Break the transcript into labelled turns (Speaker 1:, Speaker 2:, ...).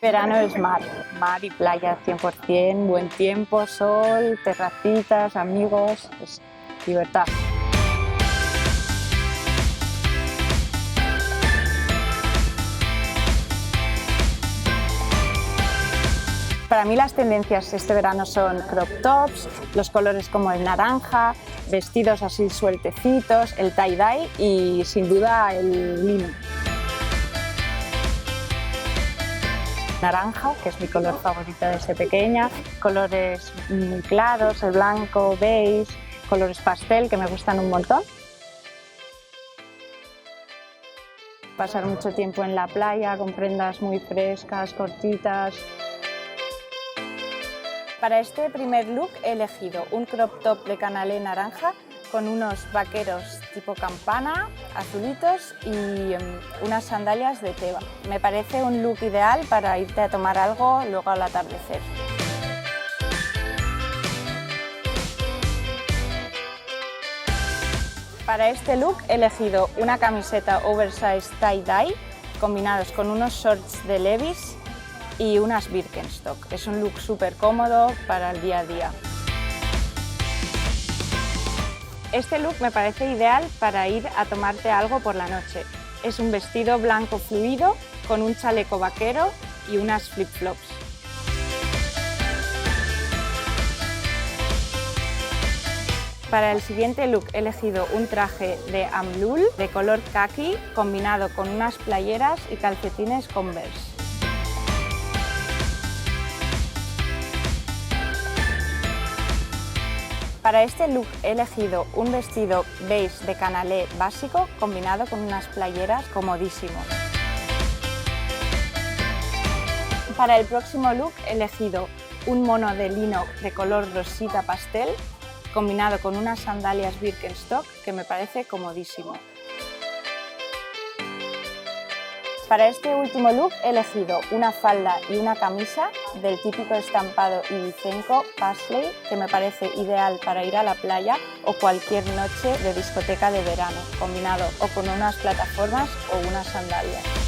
Speaker 1: Verano es mar y playa 100%, buen tiempo, sol, terracitas, amigos, es libertad. Para mí las tendencias este verano son crop tops, los colores como el naranja, vestidos así sueltecitos, el tie-dye y sin duda el lino. Naranja, que es mi color favorito desde pequeña, colores muy claros, el blanco, beige, colores pastel que me gustan un montón. Pasar mucho tiempo en la playa con prendas muy frescas, cortitas. Para este primer look he elegido un crop top de canalé naranja con unos vaqueros tipo campana, azulitos y unas sandalias de teba. Me parece un look ideal para irte a tomar algo luego al atardecer. Para este look he elegido una camiseta oversize tie-dye combinados con unos shorts de Levi's y unas Birkenstock. Es un look súper cómodo para el día a día. Este look me parece ideal para ir a tomarte algo por la noche. Es un vestido blanco fluido con un chaleco vaquero y unas flip-flops. Para el siguiente look he elegido un traje de Amlul de color khaki combinado con unas playeras y calcetines Converse. Para este look he elegido un vestido beige de canalé básico combinado con unas playeras comodísimo. Para el próximo look he elegido un mono de lino de color rosita pastel combinado con unas sandalias Birkenstock que me parece comodísimo. Para este último look he elegido una falda y una camisa del típico estampado ibicenco Paisley que me parece ideal para ir a la playa o cualquier noche de discoteca de verano, combinado o con unas plataformas o unas sandalias.